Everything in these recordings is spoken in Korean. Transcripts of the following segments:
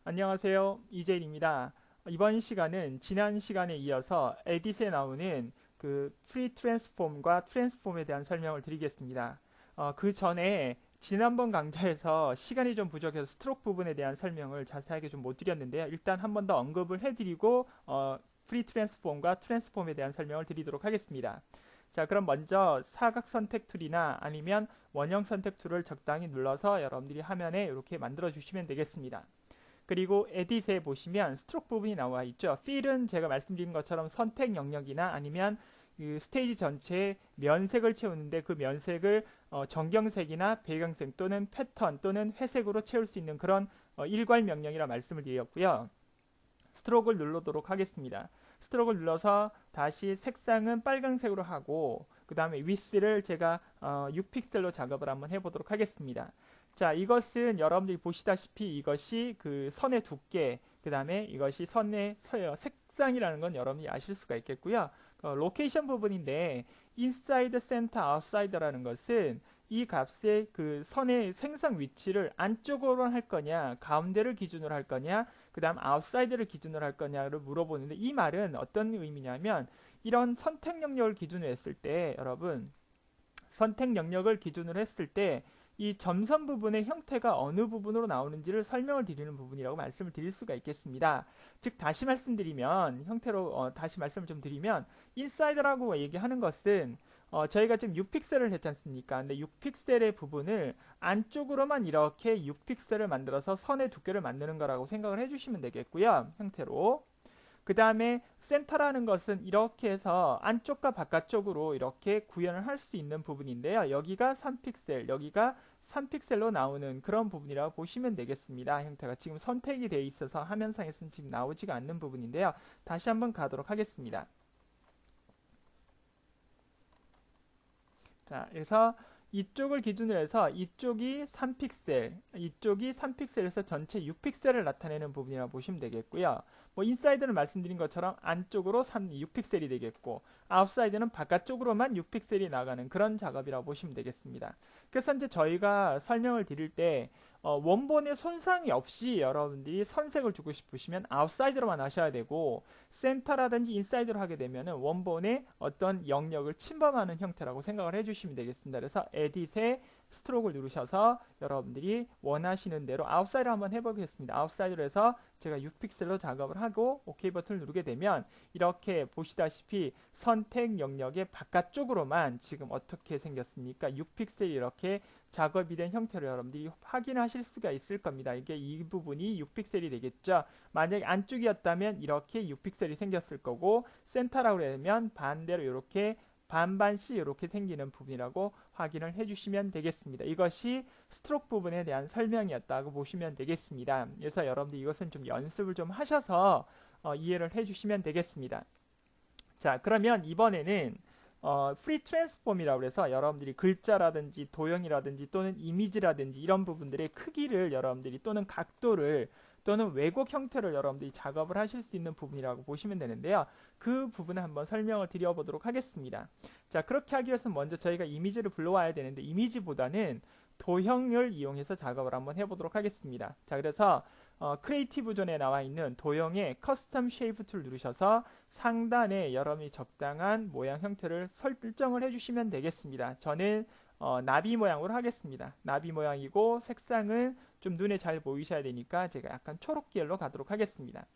안녕하세요. 이재일입니다. 이번 시간은 지난 시간에 이어서 에딧에 나오는 그 프리 트랜스폼과 트랜스폼에 대한 설명을 드리겠습니다. 그 전에 지난번 강좌에서 시간이 좀 부족해서 스트로크 부분에 대한 설명을 자세하게 좀 못 드렸는데요. 일단 한 번 더 언급을 해드리고 프리 트랜스폼과 트랜스폼에 대한 설명을 드리도록 하겠습니다. 자, 그럼 먼저 사각 선택 툴이나 아니면 원형 선택 툴을 적당히 눌러서 여러분들이 화면에 이렇게 만들어 주시면 되겠습니다. 그리고 에딧에 보시면 스트로크 부분이 나와 있죠. 필은 제가 말씀드린 것처럼 선택 영역이나 아니면 그 스테이지 전체에 면색을 채우는데 그 면색을 정경색이나 배경색 또는 패턴 또는 회색으로 채울 수 있는 그런 일괄 명령이라 말씀을 드렸고요. 스트로크를 누르도록 하겠습니다. 스트로크를 눌러서 다시 색상은 빨간색으로 하고 그 다음에 위스를 제가 6픽셀로 작업을 한번 해보도록 하겠습니다. 자, 이것은 여러분들이 보시다시피 이것이 그 선의 두께, 그 다음에 이것이 선의 색상이라는 건 여러분이 아실 수가 있겠고요. 로케이션 부분인데 인사이드, 센터, 아웃사이드라는 것은 이 값의 그 선의 생성 위치를 안쪽으로 할 거냐, 가운데를 기준으로 할 거냐, 그 다음 아웃사이드를 기준으로 할 거냐를 물어보는데 이 말은 어떤 의미냐면 이런 선택 영역을 기준으로 했을 때 여러분 선택 영역을 기준으로 했을 때 이 점선 부분의 형태가 어느 부분으로 나오는지를 설명을 드리는 부분이라고 말씀을 드릴 수가 있겠습니다. 즉 다시 말씀드리면 형태로 다시 말씀을 좀 드리면 인사이드라고 얘기하는 것은 저희가 지금 6픽셀을 했지 않습니까? 근데 6픽셀의 부분을 안쪽으로만 이렇게 6픽셀을 만들어서 선의 두께를 만드는 거라고 생각을 해주시면 되겠고요. 형태로. 그 다음에 센터라는 것은 이렇게 해서 안쪽과 바깥쪽으로 이렇게 구현을 할 수 있는 부분인데요. 여기가 3픽셀, 여기가 3픽셀로 나오는 그런 부분이라고 보시면 되겠습니다. 형태가 지금 선택이 되어 있어서 화면상에서는 지금 나오지가 않는 부분인데요. 다시 한번 가도록 하겠습니다. 자, 그래서 이쪽을 기준으로 해서 이쪽이 3픽셀, 이쪽이 3픽셀에서 전체 6픽셀을 나타내는 부분이라고 보시면 되겠고요. 뭐 인사이드는 말씀드린 것처럼 안쪽으로 6픽셀이 되겠고 아웃사이드는 바깥쪽으로만 6픽셀이 나가는 그런 작업이라고 보시면 되겠습니다. 그래서 이제 저희가 설명을 드릴 때 원본에 손상이 없이 여러분들이 선색을 주고 싶으시면 아웃사이드로만 하셔야 되고 센터라든지 인사이드로 하게 되면 원본의 어떤 영역을 침범하는 형태라고 생각을 해주시면 되겠습니다. 그래서 에딧에 스트로크를 누르셔서 여러분들이 원하시는 대로 아웃사이드 한번 해보겠습니다. 아웃사이드로 해서 제가 6픽셀로 작업을 하고 OK 버튼을 누르게 되면 이렇게 보시다시피 선택 영역의 바깥쪽으로만 지금 어떻게 생겼습니까? 6픽셀이 이렇게 작업이 된 형태를 여러분들이 확인하실 수가 있을 겁니다. 이게 이 부분이 6픽셀이 되겠죠. 만약에 안쪽이었다면 이렇게 6픽셀이 생겼을 거고 센터라고 하면 반대로 이렇게 반반씩 이렇게 생기는 부분이라고 확인을 해주시면 되겠습니다. 이것이 스트로크 부분에 대한 설명이었다고 보시면 되겠습니다. 그래서 여러분들 이것은 좀 연습을 좀 하셔서 이해를 해주시면 되겠습니다. 자, 그러면 이번에는 프리 트랜스폼이라고 해서 여러분들이 글자라든지 도형이라든지 또는 이미지라든지 이런 부분들의 크기를 여러분들이 또는 각도를 또는 왜곡 형태를 여러분들이 작업을 하실 수 있는 부분이라고 보시면 되는데요. 그 부분을 한번 설명을 드려보도록 하겠습니다. 자, 그렇게 하기 위해서 먼저 저희가 이미지를 불러와야 되는데 이미지보다는 도형을 이용해서 작업을 한번 해보도록 하겠습니다. 자, 그래서 크리에이티브 존에 나와 있는 도형의 커스텀 쉐이프 툴 누르셔서 상단에 여러분이 적당한 모양 형태를 설정을 해주시면 되겠습니다. 저는 나비 모양으로 하겠습니다. 나비 모양이고 색상은 좀 눈에 잘 보이셔야 되니까 제가 약간 초록 계열로 가도록 하겠습니다.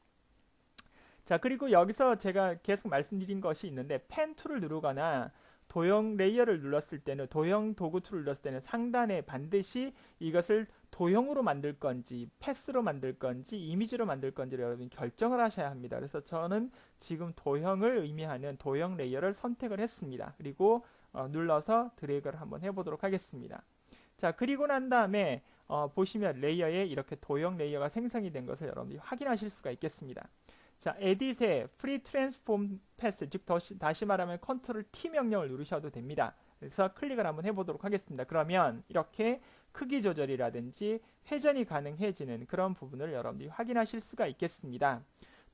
자, 그리고 여기서 제가 계속 말씀드린 것이 있는데 펜 툴을 누르거나 도형 레이어를 눌렀을 때는 도형 도구 툴을 눌렀을 때는 상단에 반드시 이것을 도형으로 만들 건지 패스로 만들 건지 이미지로 만들 건지를 여러분이 결정을 하셔야 합니다. 그래서 저는 지금 도형을 의미하는 도형 레이어를 선택을 했습니다. 그리고 눌러서 드래그를 한번 해보도록 하겠습니다. 자, 그리고 난 다음에 보시면 레이어에 이렇게 도형 레이어가 생성이 된 것을 여러분들이 확인하실 수가 있겠습니다. 자, 에딧의 프리 트랜스폼 패스, 즉 다시 말하면 컨트롤 T 명령을 누르셔도 됩니다. 그래서 클릭을 한번 해보도록 하겠습니다. 그러면 이렇게 크기 조절이라든지 회전이 가능해지는 그런 부분을 여러분들이 확인하실 수가 있겠습니다.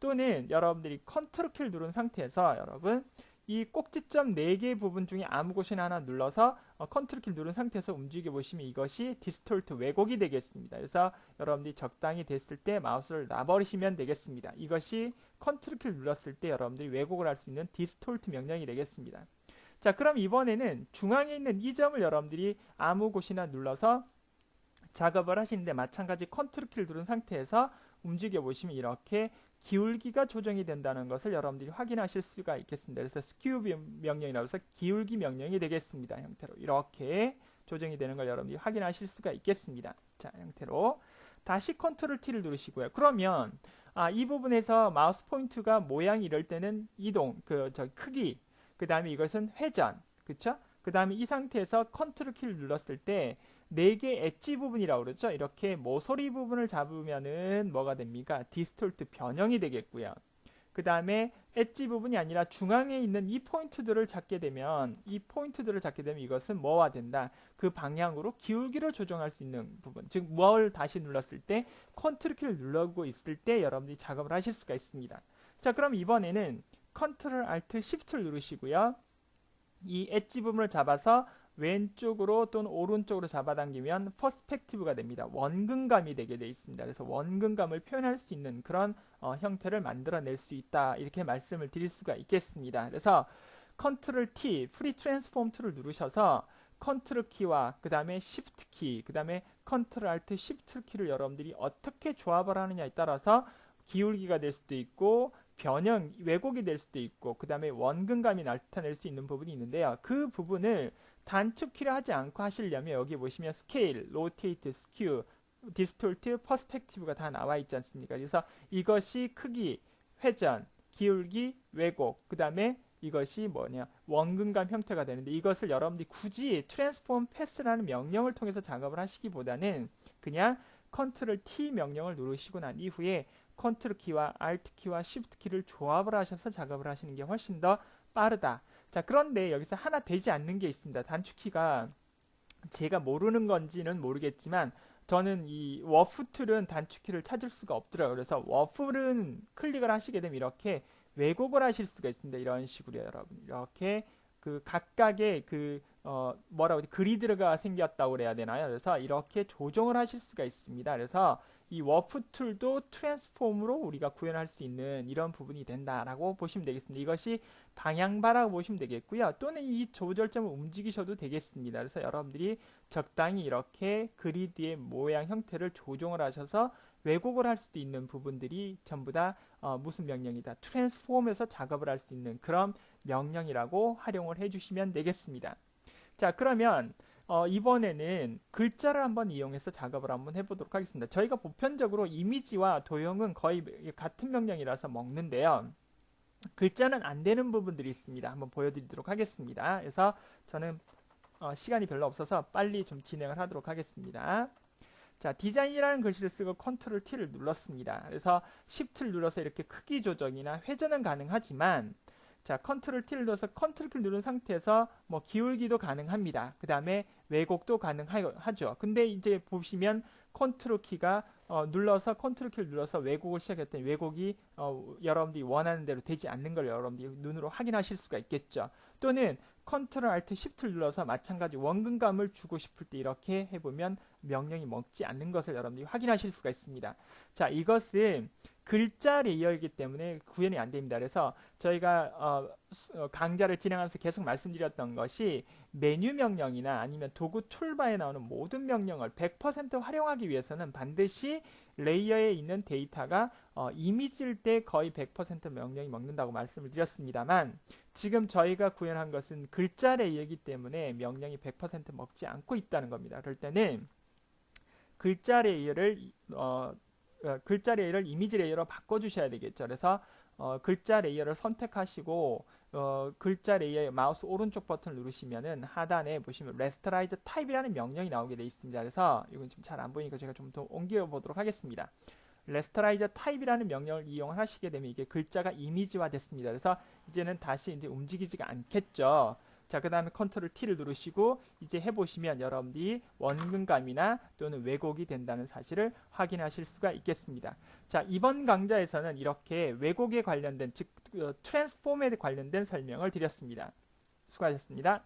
또는 여러분들이 컨트롤 키를 누른 상태에서 여러분 이 꼭지점 4개 부분 중에 아무 곳이나 하나 눌러서 컨트롤 키를 누른 상태에서 움직여 보시면 이것이 디스톨트 왜곡이 되겠습니다. 그래서 여러분들이 적당히 됐을 때 마우스를 놔버리시면 되겠습니다. 이것이 컨트롤 키를 눌렀을 때 여러분들이 왜곡을 할 수 있는 디스톨트 명령이 되겠습니다. 자, 그럼 이번에는 중앙에 있는 이 점을 여러분들이 아무 곳이나 눌러서 작업을 하시는데 마찬가지 컨트롤 키를 누른 상태에서 움직여 보시면 이렇게 기울기가 조정이 된다는 것을 여러분들이 확인하실 수가 있겠습니다. 그래서 스큐 명령이라고 해서 기울기 명령이 되겠습니다. 형태로 이렇게 조정이 되는 걸 여러분들이 확인하실 수가 있겠습니다. 자, 형태로 다시 컨트롤 T를 누르시고요. 그러면 이 부분에서 마우스 포인트가 모양이 이럴 때는 이동, 크기, 그 다음에 이것은 회전, 그쵸? 그 다음에 이 상태에서 컨트롤 키를 눌렀을 때 4개 엣지 부분이라고 그러죠. 이렇게 모서리 부분을 잡으면은 뭐가 됩니까? 디스톨트 변형이 되겠고요. 그 다음에 엣지 부분이 아니라 중앙에 있는 이 포인트들을 잡게 되면 이것은 뭐가 된다? 그 방향으로 기울기를 조정할 수 있는 부분. 즉 뭘 다시 눌렀을 때 컨트롤 키를 누르고 있을 때 여러분들이 작업을 하실 수가 있습니다. 자, 그럼 이번에는 컨트롤 알트 시프트를 누르시고요. 이 엣지 부분을 잡아서 왼쪽으로 또는 오른쪽으로 잡아당기면 퍼스펙티브가 됩니다. 원근감이 되게 되어 있습니다. 그래서 원근감을 표현할 수 있는 그런 형태를 만들어낼 수 있다. 이렇게 말씀을 드릴 수가 있겠습니다. 그래서 컨트롤 T, 프리 트랜스폼 툴을 누르셔서 컨트롤 키와 그 다음에 시프트 키, 그 다음에 컨트롤 알트 시프트 키를 여러분들이 어떻게 조합을 하느냐에 따라서 기울기가 될 수도 있고 변형, 왜곡이 될 수도 있고 그 다음에 원근감이 나타낼 수 있는 부분이 있는데요. 그 부분을 단축키를 하지 않고 하시려면 여기 보시면 스케일, 로테이트, 스큐, 디스톨트, 퍼스펙티브가 다 나와 있지 않습니까? 그래서 이것이 크기, 회전, 기울기, 왜곡, 그 다음에 이것이 원근감 형태가 되는데 이것을 여러분들이 굳이 트랜스폼 패스라는 명령을 통해서 작업을 하시기보다는 그냥 컨트롤 T 명령을 누르시고 난 이후에 컨트롤 키와 알트 키와 시프트 키를 조합을 하셔서 작업을 하시는 게 훨씬 더 빠르다. 자, 그런데 여기서 하나 되지 않는 게 있습니다. 단축키가 제가 모르는 건지는 모르겠지만 저는 이 워프 툴은 단축키를 찾을 수가 없더라고요. 그래서 워프는 클릭을 하시게 되면 이렇게 왜곡을 하실 수가 있습니다. 이런 식으로요, 여러분. 이렇게 각각의 그리드가 생겼다고 그래야 되나요? 그래서 이렇게 조정을 하실 수가 있습니다. 그래서 이 워프 툴도 트랜스폼으로 우리가 구현할 수 있는 이런 부분이 된다라고 보시면 되겠습니다. 이것이 방향바라고 보시면 되겠고요. 또는 이 조절점을 움직이셔도 되겠습니다. 그래서 여러분들이 적당히 이렇게 그리드의 모양 형태를 조정을 하셔서 왜곡을 할 수도 있는 부분들이 전부 다 무슨 명령이다? 트랜스폼에서 작업을 할 수 있는 그런 명령이라고 활용을 해주시면 되겠습니다. 자, 그러면 이번에는 글자를 한번 이용해서 작업을 한번 해보도록 하겠습니다. 저희가 보편적으로 이미지와 도형은 거의 같은 명령이라서 먹는데요. 글자는 안 되는 부분들이 있습니다. 한번 보여드리도록 하겠습니다. 그래서 저는 시간이 별로 없어서 빨리 좀 진행을 하도록 하겠습니다. 자, 디자인이라는 글씨를 쓰고 컨트롤 T를 눌렀습니다. 그래서 Shift를 눌러서 이렇게 크기 조정이나 회전은 가능하지만 자, 컨트롤 T를 눌러서 컨트롤 키를 누른 상태에서 기울기도 가능합니다. 그 다음에 왜곡도 가능하죠. 근데 이제 보시면 컨트롤 키가 컨트롤 키를 눌러서 왜곡을 시작했더니 왜곡이 여러분들이 원하는 대로 되지 않는 걸 여러분들이 눈으로 확인하실 수가 있겠죠. 또는 컨트롤 알트 시프트를 눌러서 마찬가지 원근감을 주고 싶을 때 이렇게 해보면 명령이 먹지 않는 것을 여러분들이 확인하실 수가 있습니다. 자, 이것은 글자 레이어이기 때문에 구현이 안 됩니다. 그래서 저희가 강좌를 진행하면서 계속 말씀드렸던 것이 메뉴 명령이나 아니면 도구 툴바에 나오는 모든 명령을 100% 활용하기 위해서는 반드시 레이어에 있는 데이터가 이미지일 때 거의 100% 명령이 먹는다고 말씀을 드렸습니다만 지금 저희가 구현한 것은 글자 레이어이기 때문에 명령이 100% 먹지 않고 있다는 겁니다. 그럴 때는 글자 레이어를 이미지 레이어로 바꿔주셔야 되겠죠. 그래서 글자 레이어를 선택하시고 글자 레이어의 마우스 오른쪽 버튼을 누르시면은 하단에 보시면 레스터라이즈 타입이라는 명령이 나오게 되어 있습니다. 그래서 이건 좀 잘 안 보이니까 제가 좀 더 옮겨 보도록 하겠습니다. 레스터라이저 타입이라는 명령을 이용하시게 되면 이게 글자가 이미지화 됐습니다. 그래서 이제는 다시 이제 움직이지가 않겠죠. 자, 그 다음에 컨트롤 T를 누르시고 이제 해보시면 여러분들이 원근감이나 또는 왜곡이 된다는 사실을 확인하실 수가 있겠습니다. 자, 이번 강좌에서는 이렇게 왜곡에 관련된, 즉 트랜스폼에 관련된 설명을 드렸습니다. 수고하셨습니다.